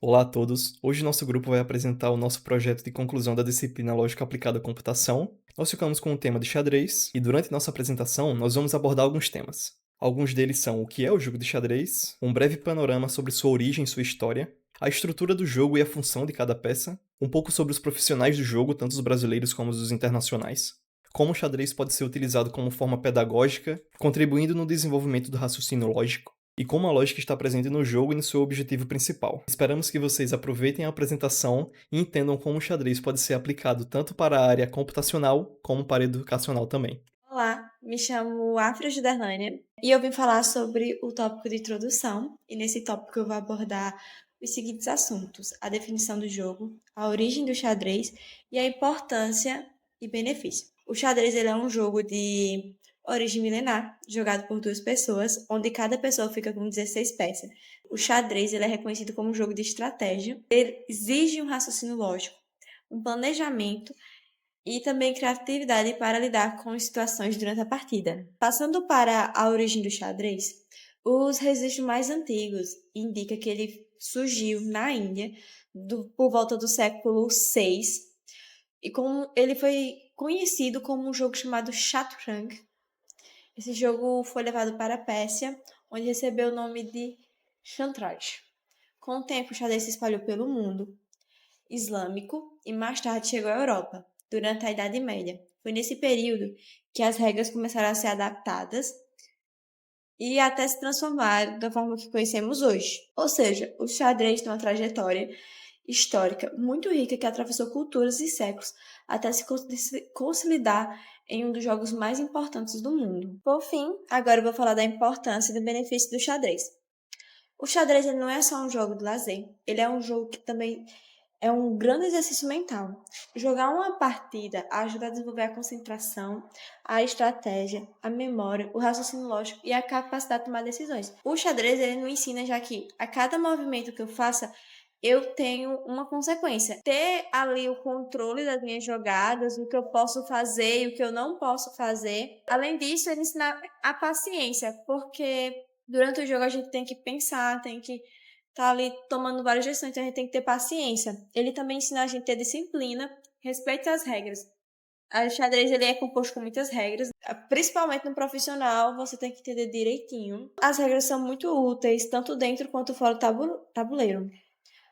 Olá a todos! Hoje nosso grupo vai apresentar o nosso projeto de conclusão da disciplina Lógica Aplicada à Computação. Nós ficamos com o tema de xadrez e durante nossa apresentação nós vamos abordar alguns temas. Alguns deles são o que é o jogo de xadrez, um breve panorama sobre sua origem e sua história, a estrutura do jogo e a função de cada peça, um pouco sobre os profissionais do jogo, tanto os brasileiros como os internacionais, como o xadrez pode ser utilizado como forma pedagógica, contribuindo no desenvolvimento do raciocínio lógico, e como a lógica está presente no jogo e no seu objetivo principal. Esperamos que vocês aproveitem a apresentação e entendam como o xadrez pode ser aplicado tanto para a área computacional como para a educacional também. Olá, me chamo Afra Juderlânia e eu vim falar sobre o tópico de introdução. E nesse tópico eu vou abordar os seguintes assuntos: a definição do jogo, a origem do xadrez e a importância e benefício. O xadrez ele é um jogo de origem milenar, jogado por duas pessoas, onde cada pessoa fica com 16 peças. O xadrez ele é reconhecido como um jogo de estratégia. Ele exige um raciocínio lógico, um planejamento e também criatividade para lidar com situações durante a partida. Passando para a origem do xadrez, os registros mais antigos indicam que ele surgiu na Índia por volta do século VI e como ele foi conhecido como um jogo chamado Shatrang. Esse jogo foi levado para a Pérsia, onde recebeu o nome de Shantraj. Com o tempo, o xadrez se espalhou pelo mundo islâmico e mais tarde chegou à Europa, durante a Idade Média. Foi nesse período que as regras começaram a ser adaptadas e até se transformar da forma que conhecemos hoje. Ou seja, o xadrez tem uma trajetória histórica muito rica que atravessou culturas e séculos até se consolidar em um dos jogos mais importantes do mundo. Por fim, agora eu vou falar da importância e do benefício do xadrez. O xadrez ele não é só um jogo de lazer, ele é um jogo que também é um grande exercício mental. Jogar uma partida ajuda a desenvolver a concentração, a estratégia, a memória, o raciocínio lógico e a capacidade de tomar decisões. O xadrez ele nos ensina já que a cada movimento que eu faça, eu tenho uma consequência. Ter ali o controle das minhas jogadas, o que eu posso fazer e o que eu não posso fazer. Além disso, ele ensina a paciência, porque durante o jogo a gente tem que pensar, tem que tá ali tomando várias decisões, então a gente tem que ter paciência. Ele também ensina a gente a ter disciplina, respeito às regras. O xadrez ele é composto com muitas regras, principalmente no profissional, você tem que entender direitinho. As regras são muito úteis, tanto dentro quanto fora do tabuleiro.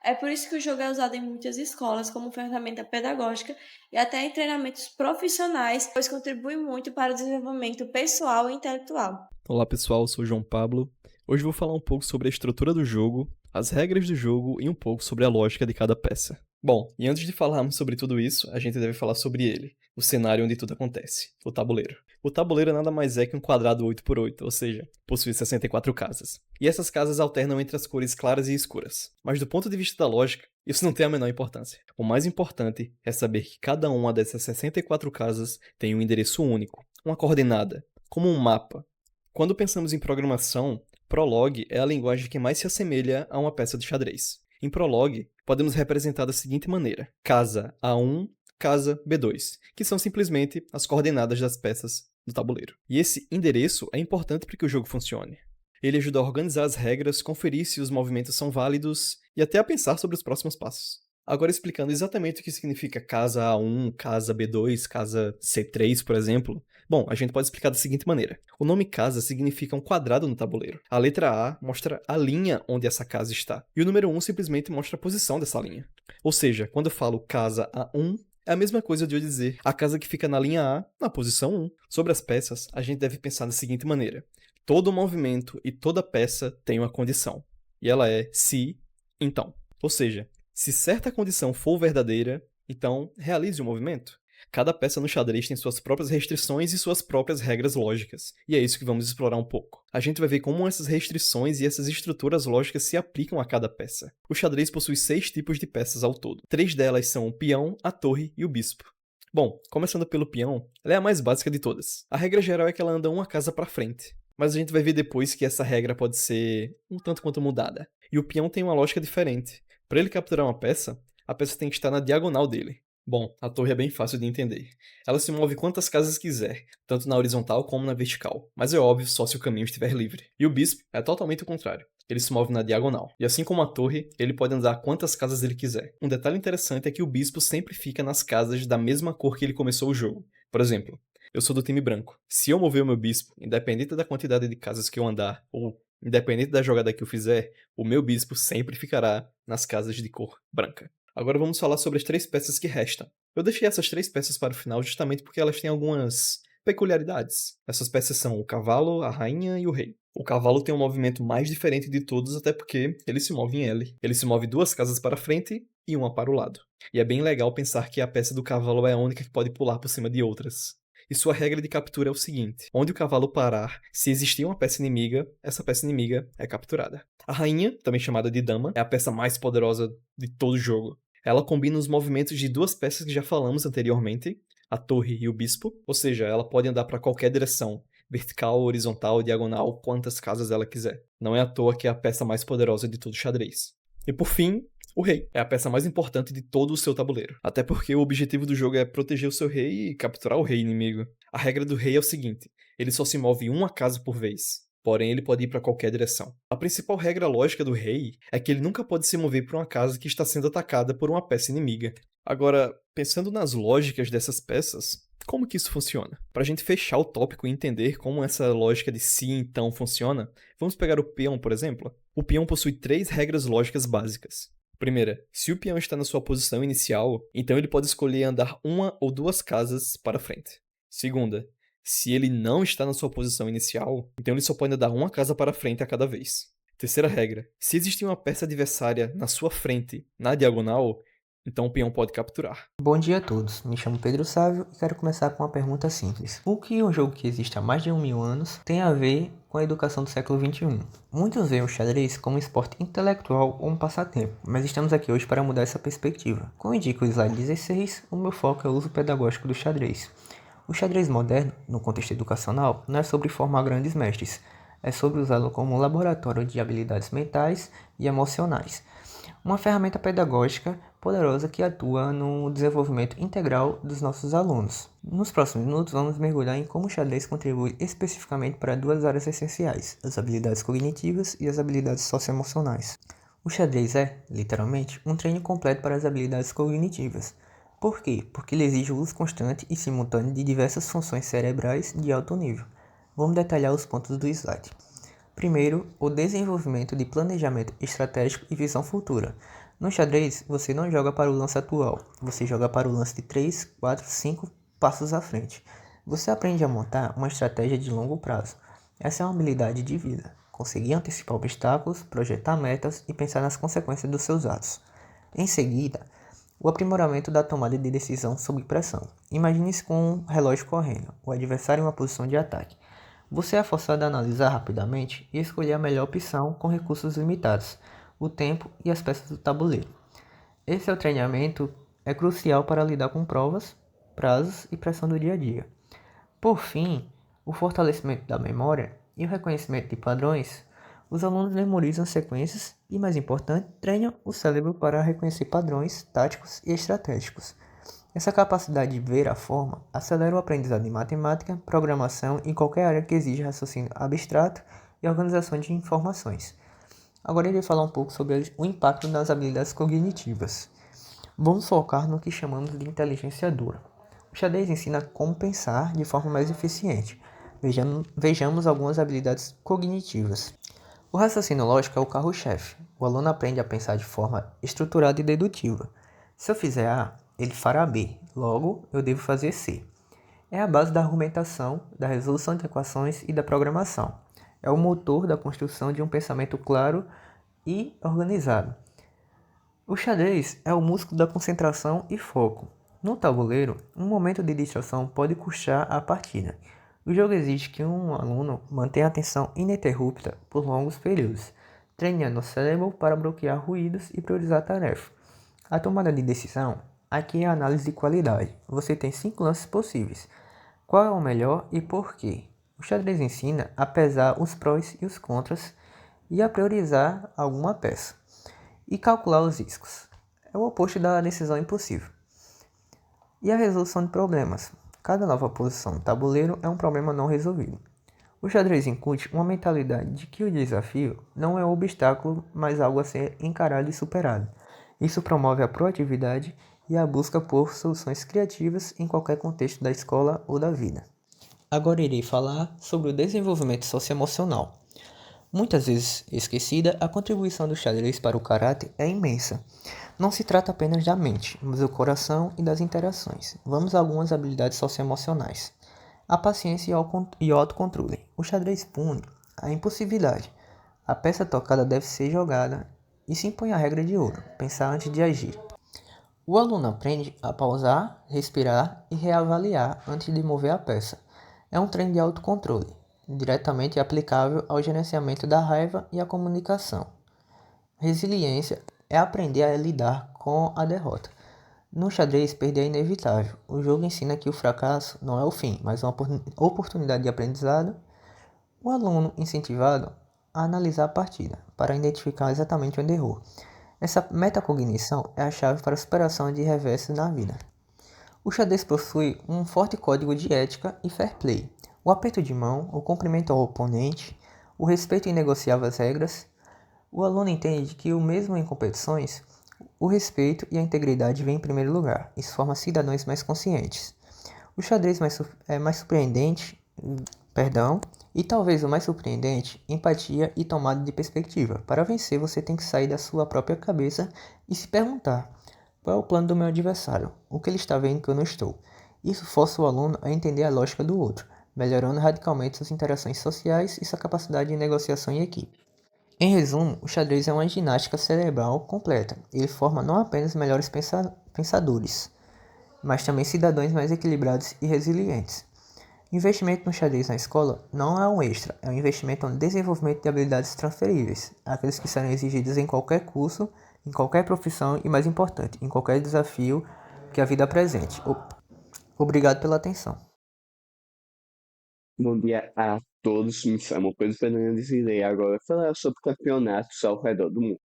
É por isso que o jogo é usado em muitas escolas como ferramenta pedagógica e até em treinamentos profissionais, pois contribui muito para o desenvolvimento pessoal e intelectual. Olá pessoal, eu sou o João Pablo. Hoje vou falar um pouco sobre a estrutura do jogo, as regras do jogo e um pouco sobre a lógica de cada peça. Bom, e antes de falarmos sobre tudo isso, a gente deve falar sobre ele, o cenário onde tudo acontece, o tabuleiro. O tabuleiro nada mais é que um quadrado 8x8, ou seja, possui 64 casas. E essas casas alternam entre as cores claras e escuras. Mas do ponto de vista da lógica, isso não tem a menor importância. O mais importante é saber que cada uma dessas 64 casas tem um endereço único, uma coordenada, como um mapa. Quando pensamos em programação, Prolog é a linguagem que mais se assemelha a uma peça de xadrez. Em Prolog, podemos representar da seguinte maneira: casa A1, casa B2, que são simplesmente as coordenadas das peças do tabuleiro. E esse endereço é importante para que o jogo funcione. Ele ajuda a organizar as regras, conferir se os movimentos são válidos e até a pensar sobre os próximos passos. Agora explicando exatamente o que significa casa A1, casa B2, casa C3, por exemplo. Bom, a gente pode explicar da seguinte maneira. O nome casa significa um quadrado no tabuleiro. A letra A mostra a linha onde essa casa está. E o número 1 simplesmente mostra a posição dessa linha. Ou seja, quando eu falo casa A1, é a mesma coisa de eu dizer a casa que fica na linha A, na posição 1. Sobre as peças, a gente deve pensar da seguinte maneira. Todo movimento e toda peça tem uma condição. E ela é se, então. Ou seja, se certa condição for verdadeira, então realize o movimento. Cada peça no xadrez tem suas próprias restrições e suas próprias regras lógicas, e é isso que vamos explorar um pouco. A gente vai ver como essas restrições e essas estruturas lógicas se aplicam a cada peça. O xadrez possui 6 tipos de peças ao todo. 3 delas são o peão, a torre e o bispo. Bom, começando pelo peão, ela é a mais básica de todas. A regra geral é que ela anda uma casa para frente, mas a gente vai ver depois que essa regra pode ser um tanto quanto mudada. E o peão tem uma lógica diferente. Para ele capturar uma peça, a peça tem que estar na diagonal dele. Bom, a torre é bem fácil de entender. Ela se move quantas casas quiser, tanto na horizontal como na vertical, mas é óbvio só se o caminho estiver livre. E o bispo é totalmente o contrário. Ele se move na diagonal. E assim como a torre, ele pode andar quantas casas ele quiser. Um detalhe interessante é que o bispo sempre fica nas casas da mesma cor que ele começou o jogo. Por exemplo, eu sou do time branco. Se eu mover o meu bispo, independente da quantidade de casas que eu andar, ou independente da jogada que eu fizer, o meu bispo sempre ficará nas casas de cor branca. Agora vamos falar sobre as 3 peças que restam. Eu deixei essas 3 peças para o final justamente porque elas têm algumas peculiaridades. Essas peças são o cavalo, a rainha e o rei. O cavalo tem um movimento mais diferente de todos, até porque ele se move em L. Ele se move 2 casas para frente e uma para o lado. E é bem legal pensar que a peça do cavalo é a única que pode pular por cima de outras. E sua regra de captura é o seguinte: onde o cavalo parar, se existir uma peça inimiga, essa peça inimiga é capturada. A rainha, também chamada de dama, é a peça mais poderosa de todo o jogo. Ela combina os movimentos de 2 peças que já falamos anteriormente, a torre e o bispo, ou seja, ela pode andar para qualquer direção, vertical, horizontal, diagonal, quantas casas ela quiser. Não é à toa que é a peça mais poderosa de todo o xadrez. E por fim, o rei é a peça mais importante de todo o seu tabuleiro. Até porque o objetivo do jogo é proteger o seu rei e capturar o rei inimigo. A regra do rei é o seguinte: ele só se move uma casa por vez. Porém, ele pode ir para qualquer direção. A principal regra lógica do rei é que ele nunca pode se mover para uma casa que está sendo atacada por uma peça inimiga. Agora, pensando nas lógicas dessas peças, como que isso funciona? Para a gente fechar o tópico e entender como essa lógica de sim então funciona, vamos pegar o peão, por exemplo. O peão possui 3 regras lógicas básicas. Primeira, se o peão está na sua posição inicial, então ele pode escolher andar uma ou 2 casas para frente. Segunda, se ele não está na sua posição inicial, então ele só pode andar uma casa para frente a cada vez. Terceira regra, se existir uma peça adversária na sua frente, na diagonal, então o peão pode capturar. Bom dia a todos, me chamo Pedro Sávio e quero começar com uma pergunta simples. O que um jogo que existe há mais de 1000 anos tem a ver com a educação do século XXI? Muitos veem o xadrez como um esporte intelectual ou um passatempo, mas estamos aqui hoje para mudar essa perspectiva. Como indica o slide 16, o meu foco é o uso pedagógico do xadrez. O xadrez moderno, no contexto educacional, não é sobre formar grandes mestres, é sobre usá-lo como um laboratório de habilidades mentais e emocionais. Uma ferramenta pedagógica poderosa que atua no desenvolvimento integral dos nossos alunos. Nos próximos minutos, vamos mergulhar em como o xadrez contribui especificamente para 2 áreas essenciais, as habilidades cognitivas e as habilidades socioemocionais. O xadrez é, literalmente, um treino completo para as habilidades cognitivas. Por quê? Porque ele exige o uso constante e simultâneo de diversas funções cerebrais de alto nível. Vamos detalhar os pontos do slide. Primeiro, o desenvolvimento de planejamento estratégico e visão futura. No xadrez, você não joga para o lance atual, você joga para o lance de 3, 4, 5 passos à frente. Você aprende a montar uma estratégia de longo prazo. Essa é uma habilidade de vida. Conseguir antecipar obstáculos, projetar metas e pensar nas consequências dos seus atos. Em seguida, o aprimoramento da tomada de decisão sob pressão. Imagine-se com um relógio correndo, o adversário em uma posição de ataque. Você é forçado a analisar rapidamente e escolher a melhor opção com recursos limitados, o tempo e as peças do tabuleiro. Esse treinamento é crucial para lidar com provas, prazos e pressão do dia a dia. Por fim, o fortalecimento da memória e o reconhecimento de padrões. Os alunos memorizam sequências e, mais importante, treinam o cérebro para reconhecer padrões táticos e estratégicos. Essa capacidade de ver a forma acelera o aprendizado em matemática, programação e qualquer área que exija raciocínio abstrato e organização de informações. Agora eu irei falar um pouco sobre o impacto das habilidades cognitivas. Vamos focar no que chamamos de inteligência dura. O xadrez ensina como pensar de forma mais eficiente. Vejamos algumas habilidades cognitivas. O raciocínio lógico é o carro-chefe. O aluno aprende a pensar de forma estruturada e dedutiva. Se eu fizer A, ele fará B, logo eu devo fazer C. É a base da argumentação, da resolução de equações e da programação. É o motor da construção de um pensamento claro e organizado. O xadrez é o músculo da concentração e foco. No tabuleiro, um momento de distração pode custar a partida. O jogo exige que um aluno mantenha a atenção ininterrupta por longos períodos, treinando o cérebro para bloquear ruídos e priorizar tarefas. A tomada de decisão aqui é a análise de qualidade. Você tem 5 lances possíveis. Qual é o melhor e por quê? O xadrez ensina a pesar os prós e os contras e a priorizar alguma peça. E calcular os riscos. É o oposto da decisão impossível. e a resolução de problemas. Cada nova posição no tabuleiro é um problema não resolvido. O xadrez incute uma mentalidade de que o desafio não é um obstáculo, mas algo a ser encarado e superado. Isso promove a proatividade e a busca por soluções criativas em qualquer contexto da escola ou da vida. Agora irei falar sobre o desenvolvimento socioemocional. Muitas vezes esquecida, a contribuição do xadrez para o caráter é imensa. Não se trata apenas da mente, mas do coração e das interações. Vamos a algumas habilidades socioemocionais. A paciência e o autocontrole. O xadrez pune a impulsividade. A peça tocada deve ser jogada e se impõe a regra de ouro, pensar antes de agir. O aluno aprende a pausar, respirar e reavaliar antes de mover a peça. É um treino de autocontrole, diretamente aplicável ao gerenciamento da raiva e à comunicação. Resiliência é aprender a lidar com a derrota. No xadrez, perder é inevitável. O jogo ensina que o fracasso não é o fim, mas uma oportunidade de aprendizado. O aluno incentivado a analisar a partida, para identificar exatamente onde errou. Essa metacognição é a chave para a superação de revessos na vida. O xadrez possui um forte código de ética e fair play. O aperto de mão, o cumprimento ao oponente, o respeito inegociável às regras. O aluno entende que, mesmo em competições, o respeito e a integridade vêm em primeiro lugar. Isso forma cidadãos mais conscientes. O xadrez é mais surpreendente, e talvez o mais surpreendente, empatia e tomada de perspectiva. Para vencer, você tem que sair da sua própria cabeça e se perguntar: qual é o plano do meu adversário? O que ele está vendo que eu não estou? Isso força o aluno a entender a lógica do outro, melhorando radicalmente suas interações sociais e sua capacidade de negociação em equipe. Em resumo, o xadrez é uma ginástica cerebral completa. Ele forma não apenas melhores pensadores, mas também cidadãos mais equilibrados e resilientes. Investimento no xadrez na escola não é um extra, é um investimento no desenvolvimento de habilidades transferíveis, aqueles que serão exigidos em qualquer curso, em qualquer profissão e, mais importante, em qualquer desafio que a vida apresente. Obrigado pela atenção. Bom dia a todos, me chamo Pedro Fernandes e irei agora falar sobre campeonatos ao redor do mundo.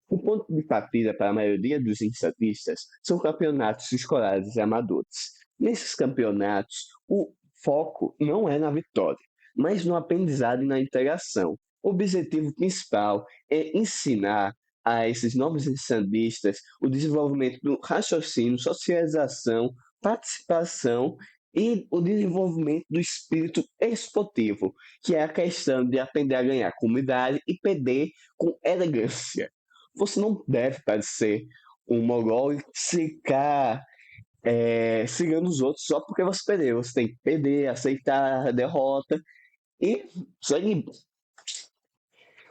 O ponto de partida para a maioria dos enxadristas são campeonatos escolares e amadores. Nesses campeonatos, o foco não é na vitória, mas no aprendizado e na interação. O objetivo principal é ensinar a esses novos enxadristas o desenvolvimento do raciocínio, socialização, participação e o desenvolvimento do espírito esportivo, que é a questão de aprender a ganhar com humildade e perder com elegância. Você não deve parecer um mogol e ficar seguindo os outros só porque você perdeu. Você tem que perder, aceitar a derrota e segue.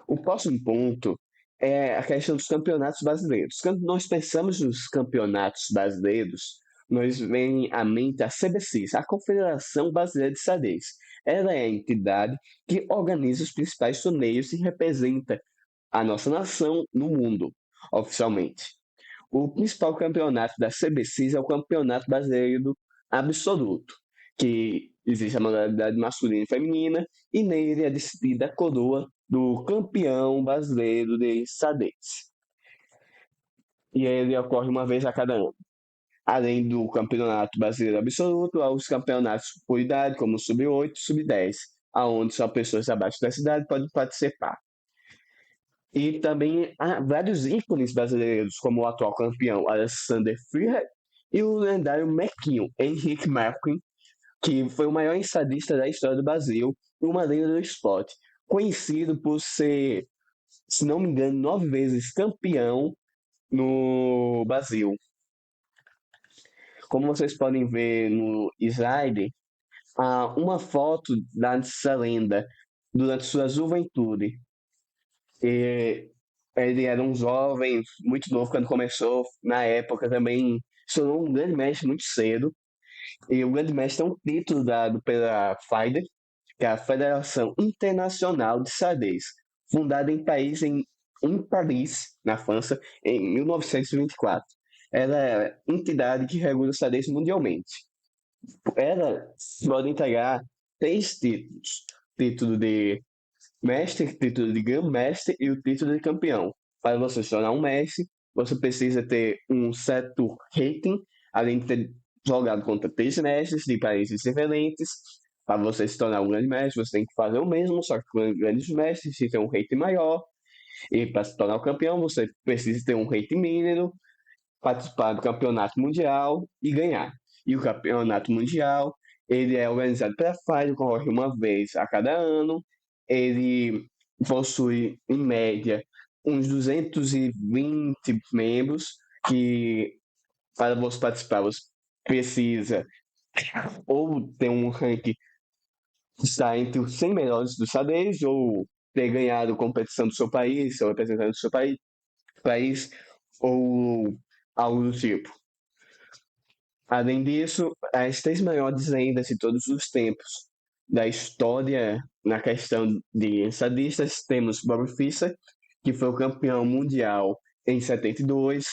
O próximo ponto é a questão dos campeonatos brasileiros. Quando nós pensamos nos campeonatos brasileiros, nos vem à mente a CBCIS, a Confederação Brasileira de Xadrez. Ela é a entidade que organiza os principais torneios e representa a nossa nação no mundo, oficialmente. O principal campeonato da CBCIS é o Campeonato Brasileiro Absoluto, que existe a modalidade masculina e feminina, e nele é decidida a coroa do campeão brasileiro de xadrez. E ele ocorre uma vez a cada ano. Além do Campeonato Brasileiro Absoluto, há os campeonatos por idade, como o Sub-8 e Sub-10, aonde só pessoas abaixo dessa idade podem participar. E também há vários ícones brasileiros, como o atual campeão Alexander Freiherr e o lendário Mequinho, Henrique Marquin, que foi o maior ensadista da história do Brasil e uma lenda do esporte, conhecido por ser, se não me engano, 9 vezes campeão no Brasil. Como vocês podem ver no slide, há uma foto dessa lenda durante sua juventude. E ele era um jovem, muito novo quando começou. Na época também se tornou um grande mestre muito cedo. E o grande mestre é um título dado pela FIDE, que é a Federação Internacional de Xadrez, fundada em Paris, na França, em 1924. Ela é a entidade que regula o xadrez mundialmente. Ela pode entregar 3 títulos: título de mestre, título de grão-mestre e o título de campeão. Para você se tornar um mestre, você precisa ter um certo rating, além de ter jogado contra 3 mestres de países diferentes. Para você se tornar um grande mestre, você tem que fazer o mesmo, só que com grandes mestres, se tem um rating maior. E para se tornar o campeão, você precisa ter um rating mínimo, participar do campeonato mundial e ganhar. E o campeonato mundial, ele é organizado pela FIDE, ocorre uma vez a cada ano. Ele possui, em média, uns 220 membros, que para você participar, você precisa ou ter um ranking que está entre os 100 melhores do xadrez, ou ter ganhado competição do seu país, ou representante do seu país, ou algo do tipo. Além disso, as 3 maiores lendas de todos os tempos da história na questão de ensadistas, temos Bobby Fischer, que foi o campeão mundial em 72,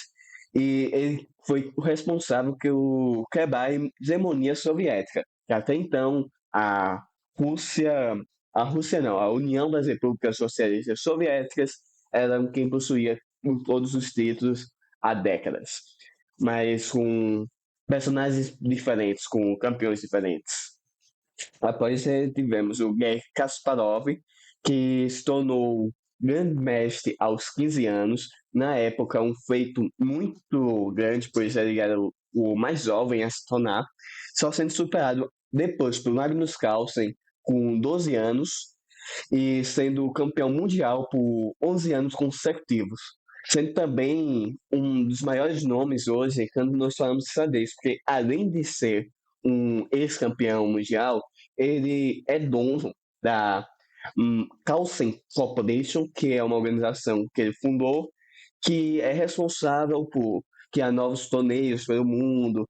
e ele foi o responsável por quebrar a hegemonia soviética, que até então Rússia, a União das Repúblicas Socialistas Soviéticas, era quem possuía todos os títulos há décadas, mas com personagens diferentes, com campeões diferentes. Após ele, tivemos o Garry Kasparov, que se tornou grande mestre aos 15 anos. Na época, um feito muito grande, pois ele era o mais jovem a se tornar, só sendo superado depois por Magnus Carlsen, com 12 anos, e sendo campeão mundial por 11 anos consecutivos. Sendo também um dos maiores nomes hoje quando nós falamos de xadrez, porque além de ser um ex-campeão mundial, ele é dono da Carlsen Corporation, que é uma organização que ele fundou, que é responsável por criar novos torneios pelo mundo,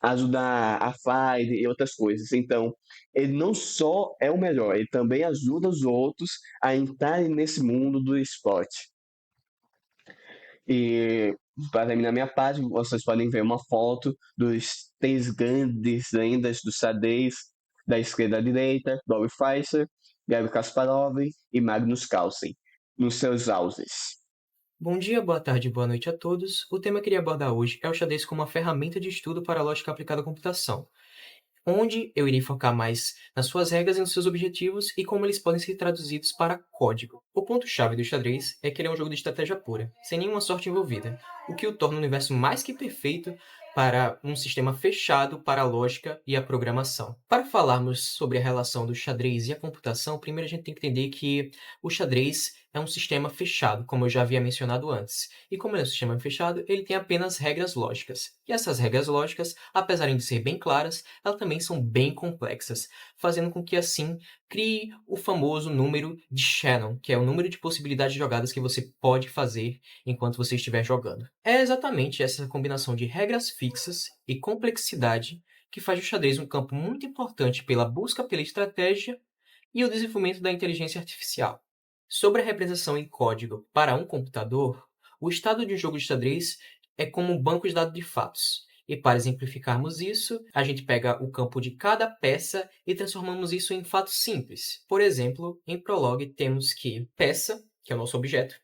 ajudar a FIDE e outras coisas. Então, ele não só é o melhor, ele também ajuda os outros a entrarem nesse mundo do esporte. E para terminar minha parte, vocês podem ver uma foto dos 3 grandes lendas do xadrez, da esquerda à direita: Bobby Fischer, Garry Kasparov e Magnus Carlsen, nos seus auges. Bom dia, boa tarde, boa noite a todos. O tema que eu queria abordar hoje é o xadrez como uma ferramenta de estudo para a lógica aplicada à computação, onde eu irei focar mais nas suas regras e nos seus objetivos e como eles podem ser traduzidos para código. O ponto-chave do xadrez é que ele é um jogo de estratégia pura, sem nenhuma sorte envolvida, o que o torna um universo mais que perfeito para um sistema fechado para a lógica e a programação. Para falarmos sobre a relação do xadrez e a computação, primeiro a gente tem que entender que o xadrez é um sistema fechado, como eu já havia mencionado antes. E como ele é um sistema fechado, ele tem apenas regras lógicas. E essas regras lógicas, apesar de ser bem claras, elas também são bem complexas, fazendo com que, assim, crie o famoso número de Shannon, que é o número de possibilidades de jogadas que você pode fazer enquanto você estiver jogando. É exatamente essa combinação de regras fixas e complexidade que faz o xadrez um campo muito importante pela busca pela estratégia e o desenvolvimento da inteligência artificial. Sobre a representação em código para um computador, o estado de um jogo de xadrez é como um banco de dados de fatos. E para exemplificarmos isso, a gente pega o campo de cada peça e transformamos isso em fatos simples. Por exemplo, em Prolog temos que peça, que é o nosso objeto,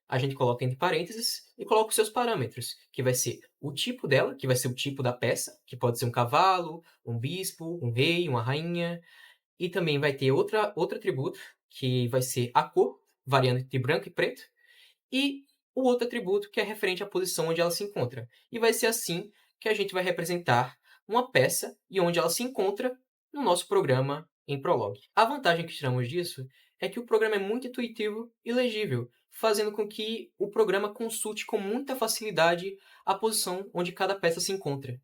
a gente coloca entre parênteses e coloca os seus parâmetros, que vai ser o tipo dela, que vai ser o tipo da peça, que pode ser um cavalo, um bispo, um rei, uma rainha, e também vai ter outro atributo, que vai ser a cor, variando entre branco e preto, e o outro atributo que é referente à posição onde ela se encontra. E vai ser assim que a gente vai representar uma peça e onde ela se encontra no nosso programa em Prolog. A vantagem que tiramos disso é que o programa é muito intuitivo e legível, fazendo com que o programa consulte com muita facilidade a posição onde cada peça se encontra.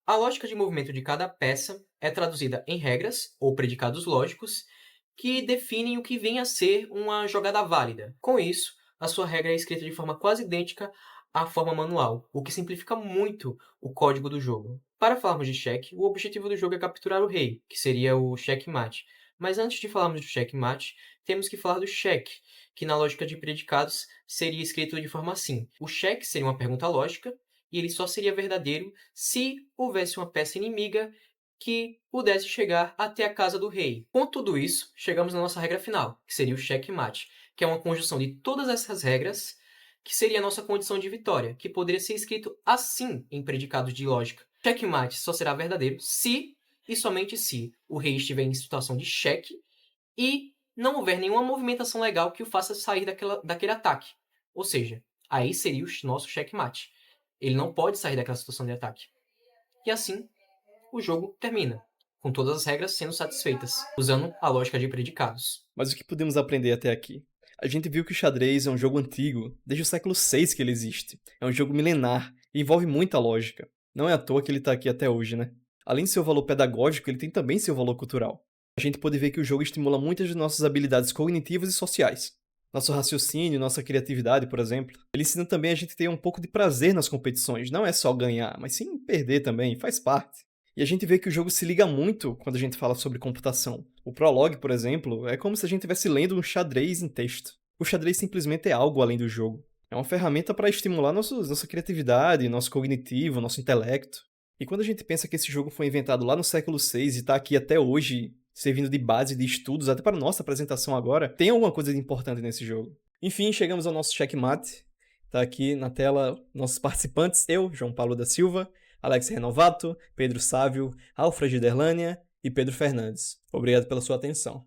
A lógica de movimento de cada peça é traduzida em regras, ou predicados lógicos, que definem o que vem a ser uma jogada válida. Com isso, a sua regra é escrita de forma quase idêntica à forma manual, o que simplifica muito o código do jogo. Para falarmos de cheque, o objetivo do jogo é capturar o rei, que seria o checkmate. Mas antes de falarmos do checkmate, temos que falar do cheque, que na lógica de predicados seria escrito de forma assim. O cheque seria uma pergunta lógica, e ele só seria verdadeiro se houvesse uma peça inimiga que pudesse chegar até a casa do rei. Com tudo isso, chegamos na nossa regra final, que seria o checkmate, que é uma conjunção de todas essas regras, que seria a nossa condição de vitória, que poderia ser escrito assim em predicados de lógica, Checkmate só será verdadeiro se, e somente se, o rei estiver em situação de cheque e não houver nenhuma movimentação legal que o faça sair daquele ataque. Ou seja, aí seria o nosso checkmate. Ele não pode sair daquela situação de ataque. E assim, o jogo termina, com todas as regras sendo satisfeitas, usando a lógica de predicados. Mas o que podemos aprender até aqui? A gente viu que o xadrez é um jogo antigo, desde o século VI que ele existe. É um jogo milenar e envolve muita lógica. Não é à toa que ele tá aqui até hoje, né? Além de seu valor pedagógico, ele tem também seu valor cultural. A gente pode ver que o jogo estimula muitas de nossas habilidades cognitivas e sociais. Nosso raciocínio, nossa criatividade, por exemplo. Ele ensina também a gente a ter um pouco de prazer nas competições. Não é só ganhar, mas sim perder também, faz parte. E a gente vê que o jogo se liga muito quando a gente fala sobre computação. O prologue, por exemplo, é como se a gente estivesse lendo um xadrez em texto. O xadrez simplesmente é algo além do jogo. É uma ferramenta para estimular nossa criatividade, nosso cognitivo, nosso intelecto. E quando a gente pensa que esse jogo foi inventado lá no século VI e está aqui até hoje, servindo de base de estudos até para nossa apresentação agora, tem alguma coisa de importante nesse jogo. Enfim, chegamos ao nosso checkmate. Tá aqui na tela nossos participantes, eu, João Paulo da Silva, Alex Renovato, Pedro Sávio, Alfred Derlânia e Pedro Fernandes. Obrigado pela sua atenção.